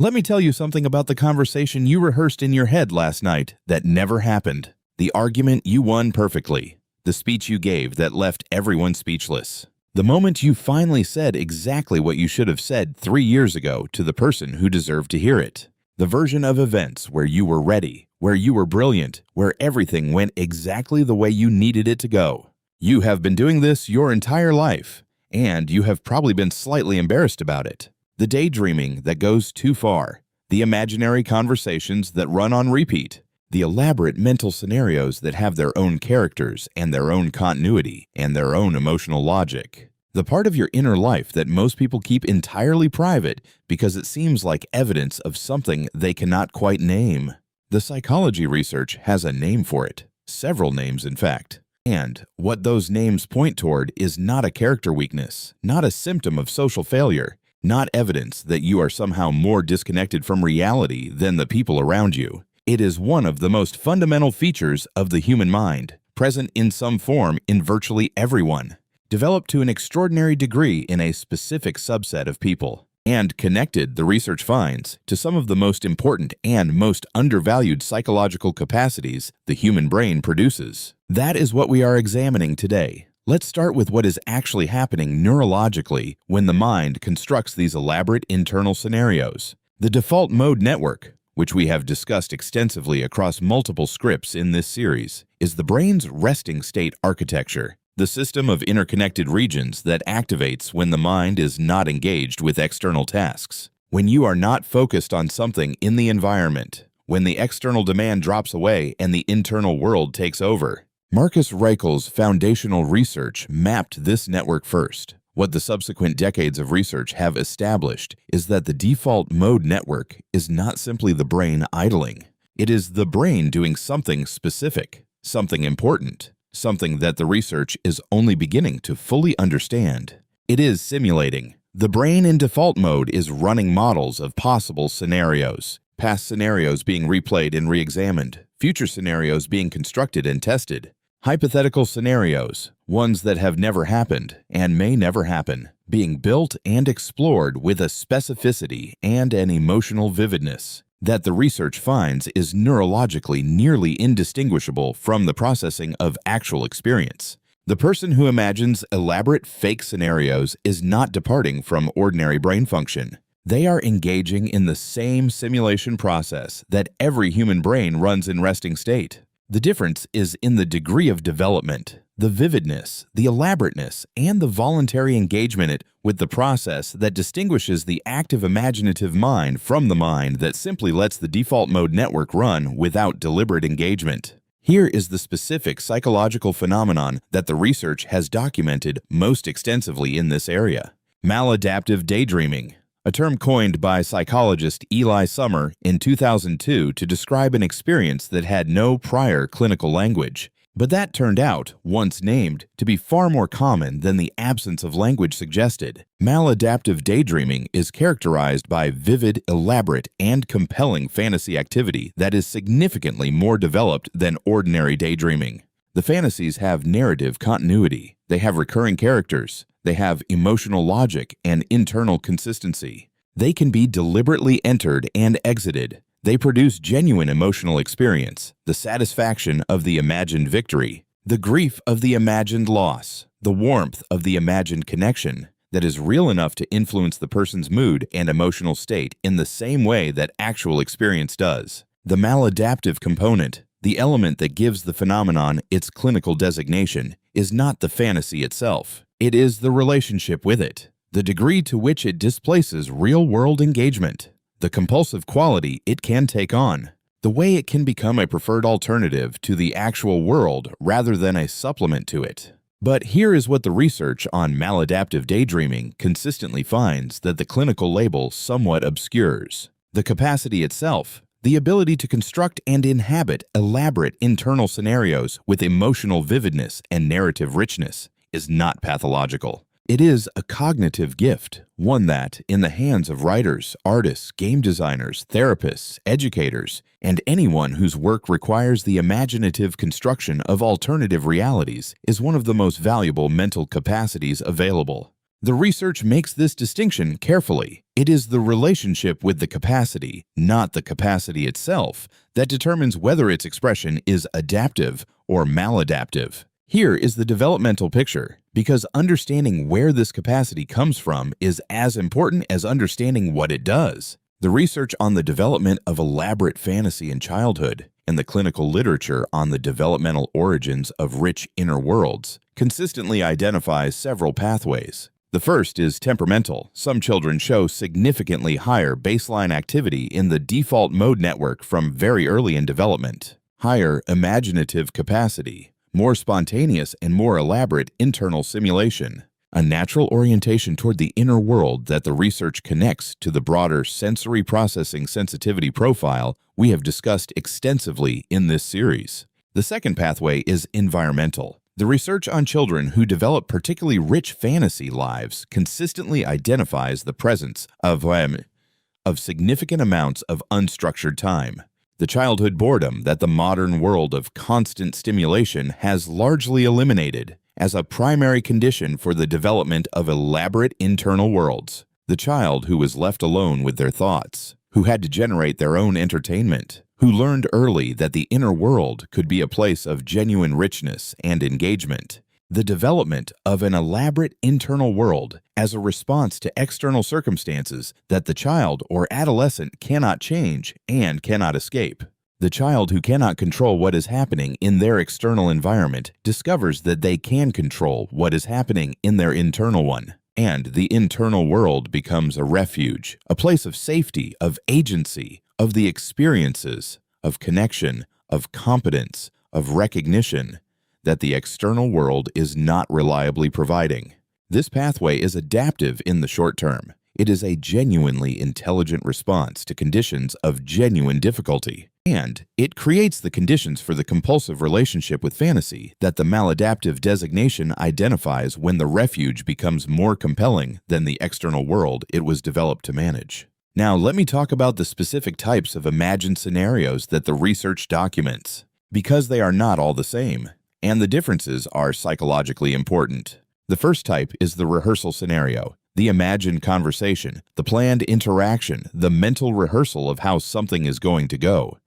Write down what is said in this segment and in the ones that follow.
Let me tell you something about the conversation you rehearsed in your head last night that never happened. The argument you won perfectly. The speech you gave that left everyone speechless. The moment you finally said exactly what you should have said 3 years ago to the person who deserved to hear it. The version of events where you were ready, where you were brilliant, where everything went exactly the way you needed it to go. You have been doing this your entire life, and you have probably been slightly embarrassed about it. The daydreaming that goes too far, the imaginary conversations that run on repeat, the elaborate mental scenarios that have their own characters and their own continuity and their own emotional logic. The part of your inner life that most people keep entirely private because it seems like evidence of something they cannot quite name. The psychology research has a name for it, several names in fact. And what those names point toward is not a character weakness, not a symptom of social failure, not evidence that you are somehow more disconnected from reality than the people around you. It is one of the most fundamental features of the human mind, present in some form in virtually everyone, developed to an extraordinary degree in a specific subset of people, and connected, the research finds, to some of the most important and most undervalued psychological capacities the human brain produces. That is what we are examining today. Let's start with what is actually happening neurologically when the mind constructs these elaborate internal scenarios. The default mode network, which we have discussed extensively across multiple scripts in this series, is the brain's resting state architecture, the system of interconnected regions that activates when the mind is not engaged with external tasks. When you are not focused on something in the environment, when the external demand drops away and the internal world takes over. Marcus Reichel's foundational research mapped this network first. What the subsequent decades of research have established is that the default mode network is not simply the brain idling. It is the brain doing something specific, something important, something that the research is only beginning to fully understand. It is simulating. The brain in default mode is running models of possible scenarios, past scenarios being replayed and re-examined, future scenarios being constructed and tested. Hypothetical scenarios, ones that have never happened and may never happen, being built and explored with a specificity and an emotional vividness that the research finds is neurologically nearly indistinguishable from the processing of actual experience. The person who imagines elaborate fake scenarios is not departing from ordinary brain function. They are engaging in the same simulation process that every human brain runs in resting state. The difference is in the degree of development, the vividness, the elaborateness, and the voluntary engagement with the process that distinguishes the active imaginative mind from the mind that simply lets the default mode network run without deliberate engagement. Here is the specific psychological phenomenon that the research has documented most extensively in this area. Maladaptive daydreaming, a term coined by psychologist Eli Sommer in 2002 to describe an experience that had no prior clinical language. But that turned out, once named, to be far more common than the absence of language suggested. Maladaptive daydreaming is characterized by vivid, elaborate, and compelling fantasy activity that is significantly more developed than ordinary daydreaming. The fantasies have narrative continuity. They have recurring characters. They have emotional logic and internal consistency. They can be deliberately entered and exited. They produce genuine emotional experience, the satisfaction of the imagined victory, the grief of the imagined loss, the warmth of the imagined connection that is real enough to influence the person's mood and emotional state in the same way that actual experience does. The maladaptive component, the element that gives the phenomenon its clinical designation, is not the fantasy itself. It is the relationship with it, the degree to which it displaces real-world engagement, the compulsive quality it can take on, the way it can become a preferred alternative to the actual world rather than a supplement to it. But here is what the research on maladaptive daydreaming consistently finds that the clinical label somewhat obscures. The capacity itself, the ability to construct and inhabit elaborate internal scenarios with emotional vividness and narrative richness, is not pathological. It is a cognitive gift, one that, in the hands of writers, artists, game designers, therapists, educators, and anyone whose work requires the imaginative construction of alternative realities, is one of the most valuable mental capacities available. The research makes this distinction carefully. It is the relationship with the capacity, not the capacity itself, that determines whether its expression is adaptive or maladaptive. Here is the developmental picture, because understanding where this capacity comes from is as important as understanding what it does. The research on the development of elaborate fantasy in childhood and the clinical literature on the developmental origins of rich inner worlds consistently identifies several pathways. The first is temperamental. Some children show significantly higher baseline activity in the default mode network from very early in development. Higher imaginative capacity, more spontaneous and more elaborate internal simulation, a natural orientation toward the inner world that the research connects to the broader sensory processing sensitivity profile we have discussed extensively in this series. The second pathway is environmental. The research on children who develop particularly rich fantasy lives consistently identifies the presence of significant amounts of unstructured time. The childhood boredom that the modern world of constant stimulation has largely eliminated as a primary condition for the development of elaborate internal worlds. The child who was left alone with their thoughts, who had to generate their own entertainment, who learned early that the inner world could be a place of genuine richness and engagement. The development of an elaborate internal world as a response to external circumstances that the child or adolescent cannot change and cannot escape. The child who cannot control what is happening in their external environment discovers that they can control what is happening in their internal one, and the internal world becomes a refuge, a place of safety, of agency, of the experiences, of connection, of competence, of recognition that the external world is not reliably providing. This pathway is adaptive in the short term. It is a genuinely intelligent response to conditions of genuine difficulty, and it creates the conditions for the compulsive relationship with fantasy that the maladaptive designation identifies when the refuge becomes more compelling than the external world it was developed to manage. Now, let me talk about the specific types of imagined scenarios that the research documents, because they are not all the same, and the differences are psychologically important. The first type is the rehearsal scenario, the imagined conversation, the planned interaction, the mental rehearsal of how something is going to go.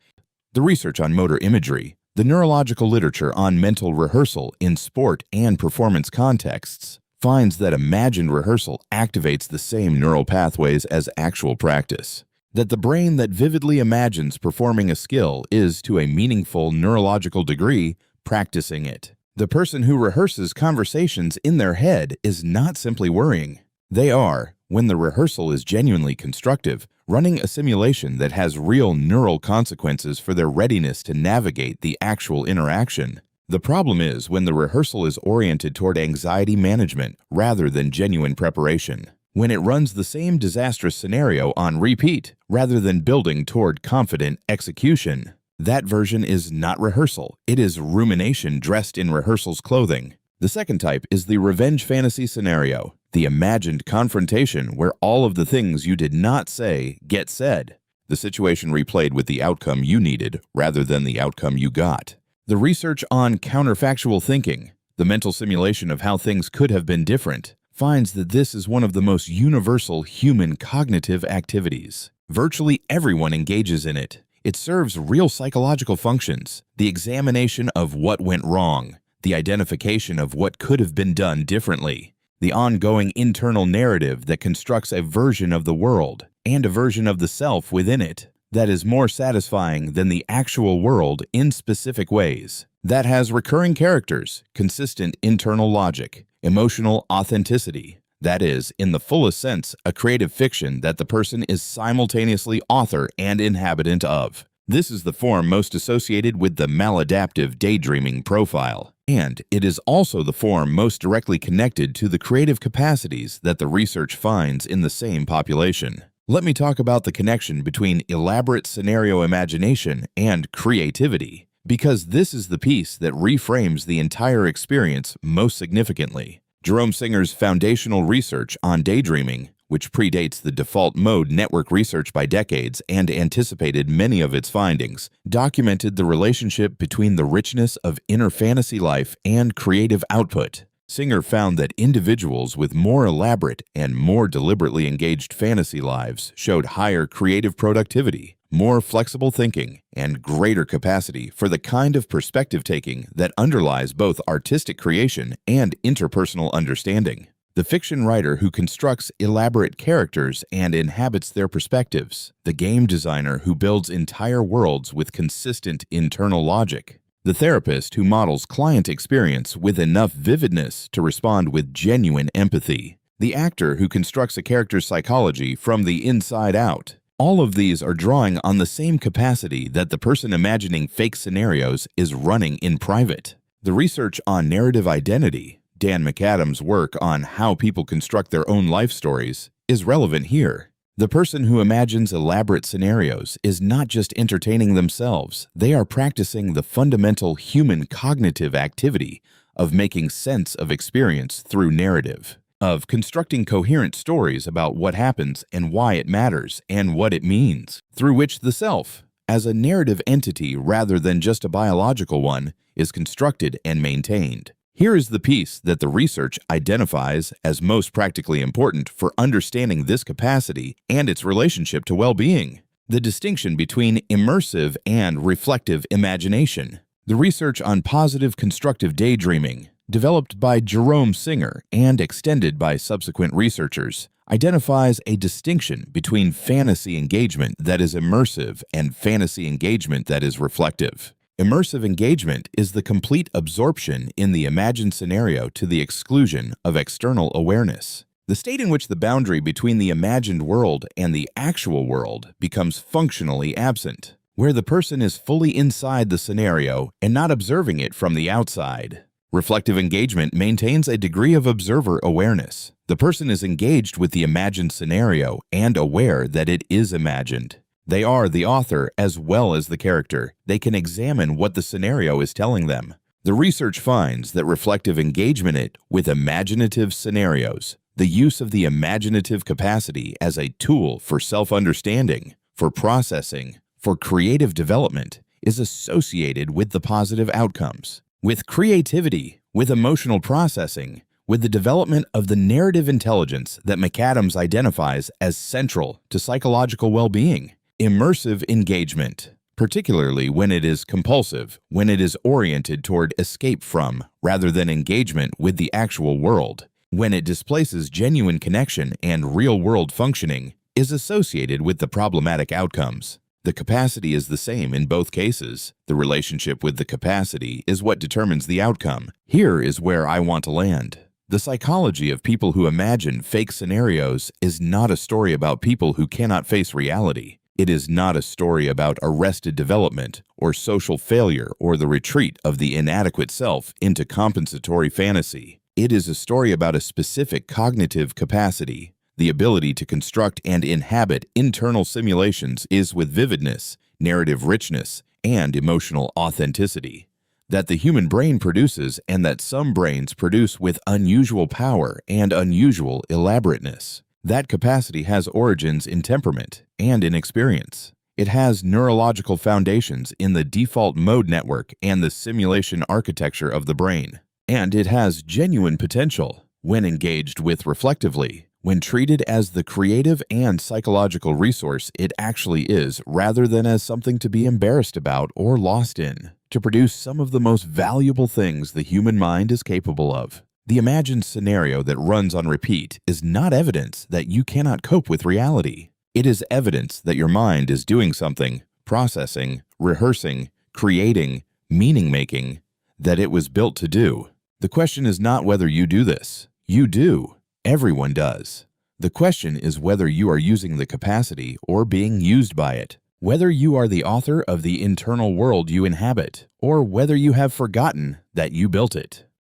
The research on motor imagery, the neurological literature on mental rehearsal in sport and performance contexts, finds that imagined rehearsal activates the same neural pathways as actual practice, that the brain that vividly imagines performing a skill is, to a meaningful neurological degree, practicing it. The person who rehearses conversations in their head is not simply worrying. They are, when the rehearsal is genuinely constructive, running a simulation that has real neural consequences for their readiness to navigate the actual interaction. The problem is when the rehearsal is oriented toward anxiety management rather than genuine preparation. When it runs the same disastrous scenario on repeat rather than building toward confident execution. That version is not rehearsal. It is rumination dressed in rehearsal's clothing. The second type is the revenge fantasy scenario, the imagined confrontation where all of the things you did not say get said. The situation replayed with the outcome you needed rather than the outcome you got. The research on counterfactual thinking, the mental simulation of how things could have been different, finds that this is one of the most universal human cognitive activities. Virtually everyone engages in it. It serves real psychological functions, the examination of what went wrong, the identification of what could have been done differently, the ongoing internal narrative that constructs a version of the world and a version of the self within it that is more satisfying than the actual world in specific ways, that has recurring characters, consistent internal logic, emotional authenticity, that is, in the fullest sense, a creative fiction that the person is simultaneously author and inhabitant of. This is the form most associated with the maladaptive daydreaming profile, and it is also the form most directly connected to the creative capacities that the research finds in the same population. Let me talk about the connection between elaborate scenario imagination and creativity, because this is the piece that reframes the entire experience most significantly. Jerome Singer's foundational research on daydreaming, which predates the default mode network research by decades and anticipated many of its findings, documented the relationship between the richness of inner fantasy life and creative output. Singer found that individuals with more elaborate and more deliberately engaged fantasy lives showed higher creative productivity, more flexible thinking, and greater capacity for the kind of perspective-taking that underlies both artistic creation and interpersonal understanding. The fiction writer who constructs elaborate characters and inhabits their perspectives, the game designer who builds entire worlds with consistent internal logic, the therapist who models client experience with enough vividness to respond with genuine empathy, the actor who constructs a character's psychology from the inside out. All of these are drawing on the same capacity that the person imagining fake scenarios is running in private. The research on narrative identity, Dan McAdams' work on how people construct their own life stories, is relevant here. The person who imagines elaborate scenarios is not just entertaining themselves, they are practicing the fundamental human cognitive activity of making sense of experience through narrative, of constructing coherent stories about what happens and why it matters and what it means, through which the self, as a narrative entity rather than just a biological one, is constructed and maintained. Here is the piece that the research identifies as most practically important for understanding this capacity and its relationship to well-being: the distinction between immersive and reflective imagination. The research on positive constructive daydreaming, developed by Jerome Singer and extended by subsequent researchers, identifies a distinction between fantasy engagement that is immersive and fantasy engagement that is reflective. Immersive engagement is the complete absorption in the imagined scenario to the exclusion of external awareness, the state in which the boundary between the imagined world and the actual world becomes functionally absent, where the person is fully inside the scenario and not observing it from the outside. Reflective engagement maintains a degree of observer awareness. The person is engaged with the imagined scenario and aware that it is imagined. They are the author as well as the character. They can examine what the scenario is telling them. The research finds that reflective engagement with imaginative scenarios, the use of the imaginative capacity as a tool for self-understanding, for processing, for creative development, is associated with the positive outcomes, with creativity, with emotional processing, with the development of the narrative intelligence that McAdams identifies as central to psychological well-being. Immersive engagement, particularly when it is compulsive, when it is oriented toward escape from, rather than engagement with the actual world, when it displaces genuine connection and real-world functioning, is associated with the problematic outcomes. The capacity is the same in both cases. The relationship with the capacity is what determines the outcome. Here is where I want to land. The psychology of people who imagine fake scenarios is not a story about people who cannot face reality. It is not a story about arrested development or social failure or the retreat of the inadequate self into compensatory fantasy. It is a story about a specific cognitive capacity. The ability to construct and inhabit internal simulations is with vividness, narrative richness, and emotional authenticity that the human brain produces and that some brains produce with unusual power and unusual elaborateness. That capacity has origins in temperament and in experience. It has neurological foundations in the default mode network and the simulation architecture of the brain. And it has genuine potential when engaged with reflectively, when treated as the creative and psychological resource it actually is rather than as something to be embarrassed about or lost in, to produce some of the most valuable things the human mind is capable of. The imagined scenario that runs on repeat is not evidence that you cannot cope with reality. It is evidence that your mind is doing something, processing, rehearsing, creating, meaning-making, that it was built to do. The question is not whether you do this. You do. Everyone does. The question is whether you are using the capacity or being used by it, whether you are the author of the internal world you inhabit, or whether you have forgotten that you built it.